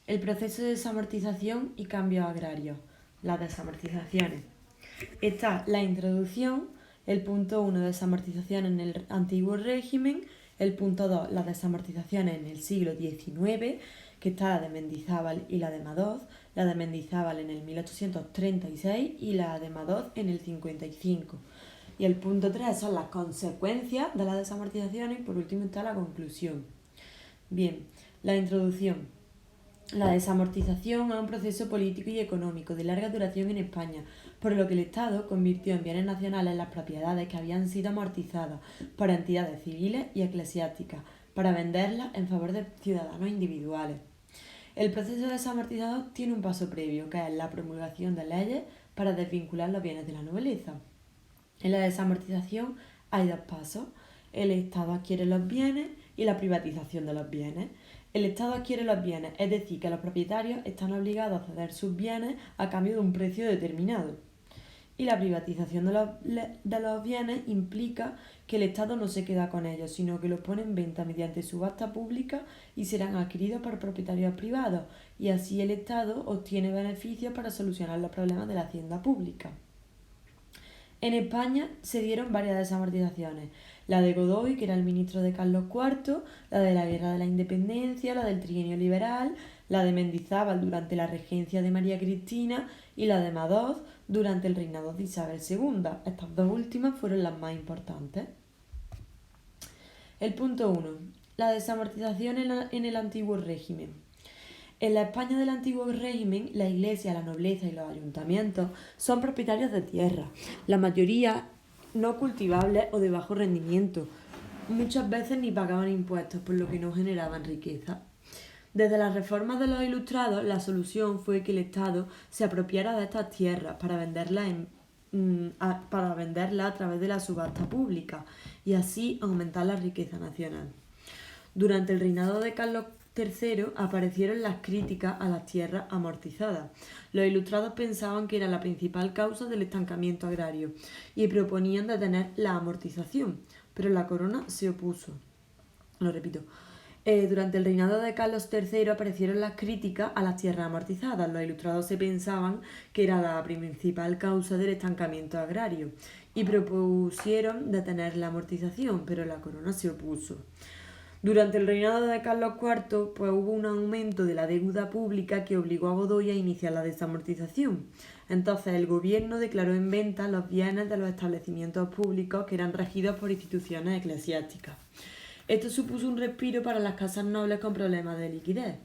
El proceso de desamortización y cambios agrarios. Las desamortizaciones. Está la introducción, el punto 1, desamortización en el antiguo régimen, el punto 2, las desamortizaciones en el siglo XIX, que está la de Mendizábal y la de Madoz, la de Mendizábal en el 1836 y la de Madoz en el 55. Y el punto 3 son las consecuencias de las desamortizaciones y por último está la conclusión. Bien, la introducción. La desamortización es un proceso político y económico de larga duración en España, por lo que el Estado convirtió en bienes nacionales las propiedades que habían sido amortizadas por entidades civiles y eclesiásticas para venderlas en favor de ciudadanos individuales. El proceso desamortizador tiene un paso previo, que es la promulgación de leyes para desvincular los bienes de la nobleza. En la desamortización hay dos pasos: el Estado adquiere los bienes y la privatización de los bienes. El Estado adquiere los bienes, es decir, que los propietarios están obligados a ceder sus bienes a cambio de un precio determinado. Y la privatización de los bienes implica que el Estado no se queda con ellos, sino que los pone en venta mediante subasta pública y serán adquiridos por propietarios privados, y así el Estado obtiene beneficios para solucionar los problemas de la hacienda pública. En España se dieron varias desamortizaciones: la de Godoy, que era el ministro de Carlos IV, la de la Guerra de la Independencia, la del Trienio Liberal, la de Mendizábal durante la regencia de María Cristina y la de Madoz durante el reinado de Isabel II. Estas dos últimas fueron las más importantes. El punto 1. La desamortización en el antiguo régimen. En la España del antiguo régimen, la Iglesia, la nobleza y los ayuntamientos son propietarios de tierras, la mayoría no cultivables o de bajo rendimiento. Muchas veces ni pagaban impuestos, por lo que no generaban riqueza. Desde las reformas de los Ilustrados, la solución fue que el Estado se apropiara de estas tierras para venderlas a través de la subasta pública y así aumentar la riqueza nacional. Durante el reinado de Carlos III aparecieron las críticas a las tierras amortizadas. Los Ilustrados pensaban que era la principal causa del estancamiento agrario y proponían detener la amortización, pero la corona se opuso. Lo repito. Durante el reinado de Carlos III aparecieron las críticas a las tierras amortizadas. Los Ilustrados se pensaban que era la principal causa del estancamiento agrario y propusieron detener la amortización, pero la corona se opuso. Durante el reinado de Carlos IV, pues hubo un aumento de la deuda pública que obligó a Godoy a iniciar la desamortización. Entonces el gobierno declaró en venta los bienes de los establecimientos públicos que eran regidos por instituciones eclesiásticas. Esto supuso un respiro para las casas nobles con problemas de liquidez,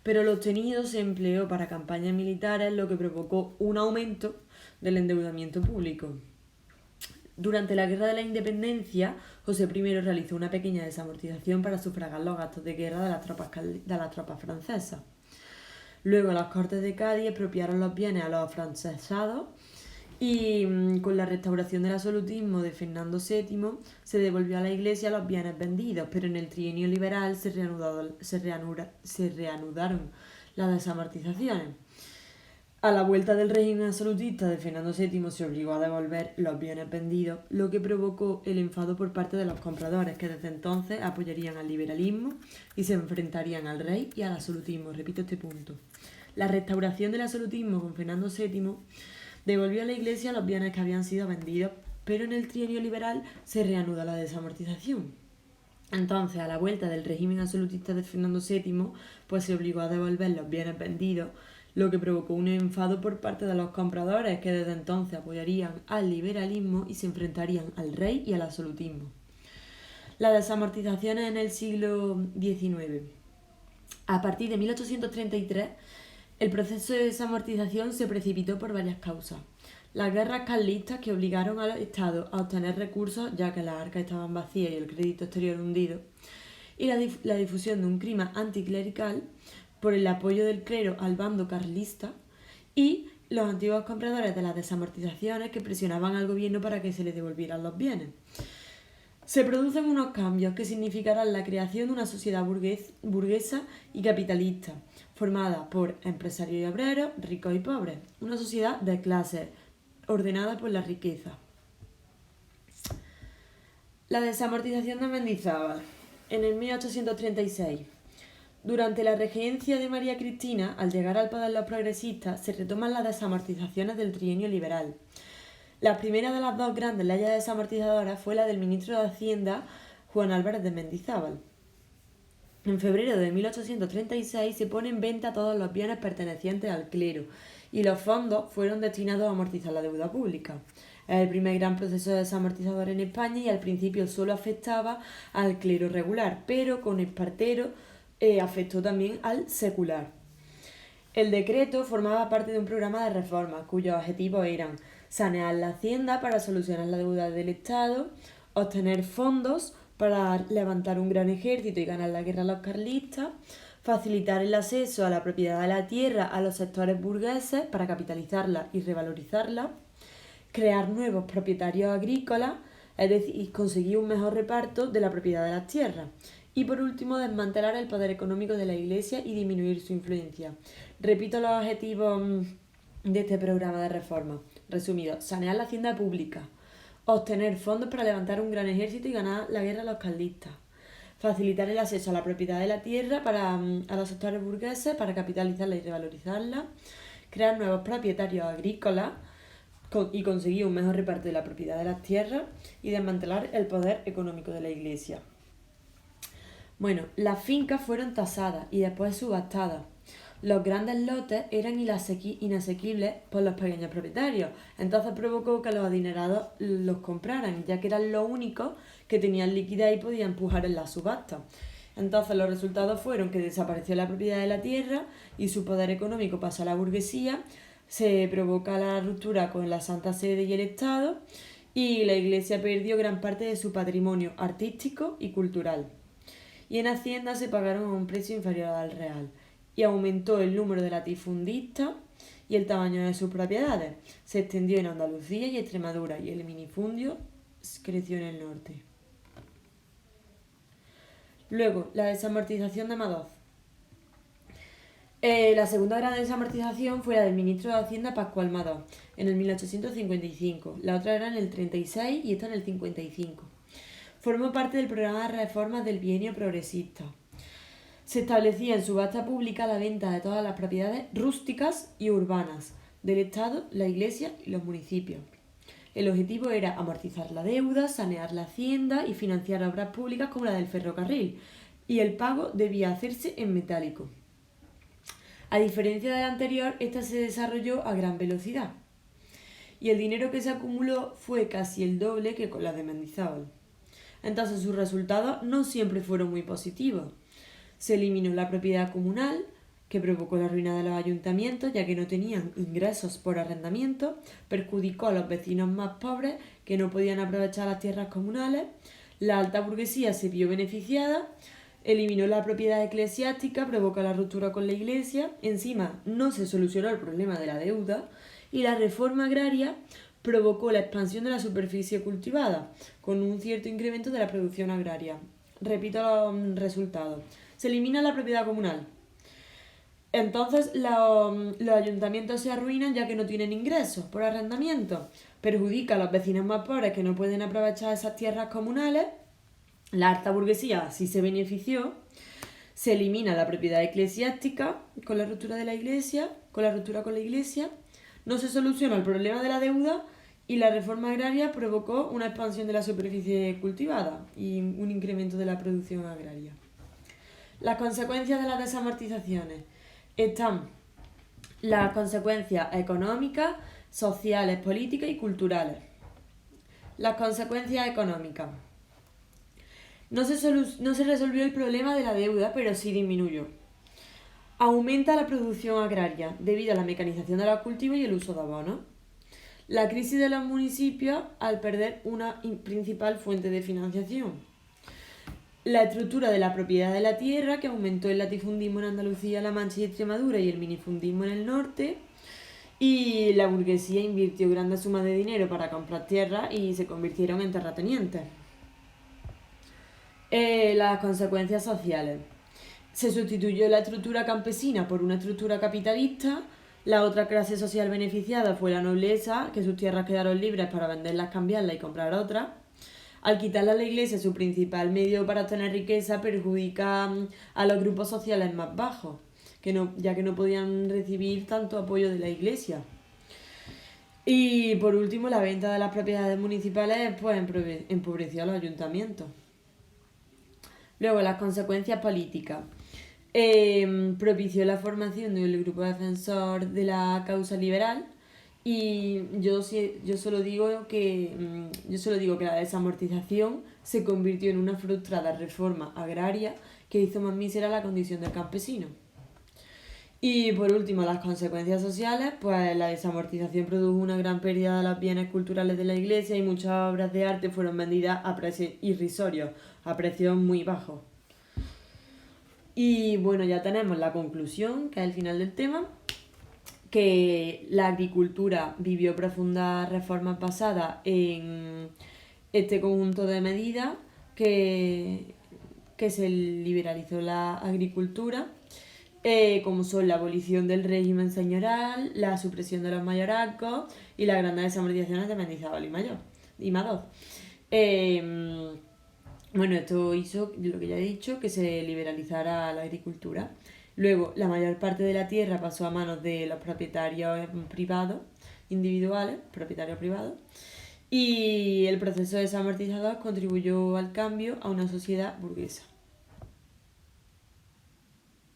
pero lo obtenido se empleó para campañas militares, lo que provocó un aumento del endeudamiento público. Durante la Guerra de la Independencia, José I realizó una pequeña desamortización para sufragar los gastos de guerra de las tropas francesas. Luego las Cortes de Cádiz expropiaron los bienes a los afrancesados y con la restauración del absolutismo de Fernando VII se devolvió a la Iglesia los bienes vendidos, pero en el trienio liberal se reanudaron las desamortizaciones. A la vuelta del régimen absolutista de Fernando VII se obligó a devolver los bienes vendidos, lo que provocó el enfado por parte de los compradores, que desde entonces apoyarían al liberalismo y se enfrentarían al rey y al absolutismo. Repito este punto. La restauración del absolutismo con Fernando VII devolvió a la Iglesia los bienes que habían sido vendidos, pero en el trienio liberal se reanuda la desamortización. Entonces, a la vuelta del régimen absolutista de Fernando VII, pues se obligó a devolver los bienes vendidos, lo que provocó un enfado por parte de los compradores, que desde entonces apoyarían al liberalismo y se enfrentarían al rey y al absolutismo. Las desamortizaciones en el siglo XIX. A partir de 1833, el proceso de desamortización se precipitó por varias causas. Las guerras carlistas, que obligaron a los estados a obtener recursos ya que las arcas estaban vacías y el crédito exterior hundido, y la difusión de un clima anticlerical por el apoyo del clero al bando carlista y los antiguos compradores de las desamortizaciones que presionaban al gobierno para que se les devolvieran los bienes. Se producen unos cambios que significarán la creación de una sociedad burguesa y capitalista, formada por empresarios y obreros, ricos y pobres, una sociedad de clases ordenada por la riqueza. La desamortización de Mendizábal. En el 1836, Durante la regencia de María Cristina, al llegar al poder los progresistas, se retoman las desamortizaciones del trienio liberal. La primera de las dos grandes leyes desamortizadoras fue la del ministro de Hacienda, Juan Álvarez de Mendizábal. En febrero de 1836 se ponen en venta todos los bienes pertenecientes al clero y los fondos fueron destinados a amortizar la deuda pública. Es el primer gran proceso desamortizador en España y al principio solo afectaba al clero regular, pero con Espartero afectó también al secular. El decreto formaba parte de un programa de reformas cuyos objetivos eran sanear la hacienda para solucionar la deuda del Estado, obtener fondos para levantar un gran ejército y ganar la guerra a los carlistas, facilitar el acceso a la propiedad de la tierra a los sectores burgueses para capitalizarla y revalorizarla, crear nuevos propietarios agrícolas, es decir, conseguir un mejor reparto de la propiedad de las tierras. Y por último, desmantelar el poder económico de la Iglesia y disminuir su influencia. Repito los objetivos de este programa de reforma. Resumido, sanear la hacienda pública, obtener fondos para levantar un gran ejército y ganar la guerra a los carlistas, facilitar el acceso a la propiedad de la tierra a los sectores burgueses para capitalizarla y revalorizarla, crear nuevos propietarios agrícolas y conseguir un mejor reparto de la propiedad de las tierras y desmantelar el poder económico de la Iglesia. Bueno, las fincas fueron tasadas y después subastadas. Los grandes lotes eran inasequibles por los pequeños propietarios, entonces provocó que los adinerados los compraran, ya que eran los únicos que tenían liquidez y podían pujar en la subasta. Entonces los resultados fueron que desapareció la propiedad de la tierra y su poder económico pasó a la burguesía, se provoca la ruptura con la Santa Sede y el Estado y la Iglesia perdió gran parte de su patrimonio artístico y cultural. Y en Hacienda se pagaron a un precio inferior al real y aumentó el número de latifundistas y el tamaño de sus propiedades. Se extendió en Andalucía y Extremadura y el minifundio creció en el norte. Luego, la desamortización de Madoz. La segunda gran desamortización fue la del ministro de Hacienda Pascual Madoz, en el 1855. La otra era en el 36 y esta en el 55. Formó parte del programa de reformas del bienio progresista. Se establecía en subasta pública la venta de todas las propiedades rústicas y urbanas del Estado, la Iglesia y los municipios. El objetivo era amortizar la deuda, sanear la hacienda y financiar obras públicas como la del ferrocarril, y el pago debía hacerse en metálico. A diferencia del anterior, esta se desarrolló a gran velocidad y el dinero que se acumuló fue casi el doble que con la de Mendizábal. Entonces sus resultados no siempre fueron muy positivos. Se eliminó la propiedad comunal, que provocó la ruina de los ayuntamientos ya que no tenían ingresos por arrendamiento, perjudicó a los vecinos más pobres que no podían aprovechar las tierras comunales, la alta burguesía se vio beneficiada, eliminó la propiedad eclesiástica, provocó la ruptura con la Iglesia, encima no se solucionó el problema de la deuda y la reforma agraria provocó la expansión de la superficie cultivada, con un cierto incremento de la producción agraria. Repito los resultados. Se elimina la propiedad comunal. Entonces los ayuntamientos se arruinan ya que no tienen ingresos por arrendamiento. Perjudica a los vecinos más pobres que no pueden aprovechar esas tierras comunales. La alta burguesía sí se benefició. Se elimina la propiedad eclesiástica con la ruptura de la Iglesia, con la Iglesia. No se soluciona el problema de la deuda y la reforma agraria provocó una expansión de la superficie cultivada y un incremento de la producción agraria. Las consecuencias de las desamortizaciones están las consecuencias económicas, sociales, políticas y culturales. Las consecuencias económicas. No se resolvió el problema de la deuda, pero sí disminuyó. Aumenta la producción agraria debido a la mecanización de los cultivos y el uso de abonos. La crisis de los municipios al perder una principal fuente de financiación. La estructura de la propiedad de la tierra, que aumentó el latifundismo en Andalucía, La Mancha y Extremadura y el minifundismo en el norte. Y la burguesía invirtió grandes sumas de dinero para comprar tierras y se convirtieron en terratenientes. Las consecuencias sociales. Se sustituyó la estructura campesina por una estructura capitalista. La otra clase social beneficiada fue la nobleza, que sus tierras quedaron libres para venderlas, cambiarlas y comprar otras. Al quitarle a la Iglesia su principal medio para obtener riqueza, perjudica a los grupos sociales más bajos, ya que no podían recibir tanto apoyo de la Iglesia. Y por último, la venta de las propiedades municipales pues empobreció a los ayuntamientos. Luego, las consecuencias políticas. Propició la formación de un grupo defensor de la causa liberal, y yo solo digo que la desamortización se convirtió en una frustrada reforma agraria que hizo más mísera la condición del campesino. Y por último, las consecuencias sociales, pues la desamortización produjo una gran pérdida de los bienes culturales de la Iglesia y muchas obras de arte fueron vendidas a precios irrisorios, a precios muy bajos. Y bueno, ya tenemos la conclusión, que es el final del tema, que la agricultura vivió profundas reformas basadas en este conjunto de medidas que se liberalizó la agricultura, como son la abolición del régimen señorial, la supresión de los mayorazgos y las grandes desamortizaciones de Mendizábal y Madoz. Bueno, esto hizo, lo que ya he dicho, que se liberalizara la agricultura. Luego, la mayor parte de la tierra pasó a manos de los propietarios privados, individuales, propietarios privados, y el proceso desamortizador contribuyó al cambio a una sociedad burguesa.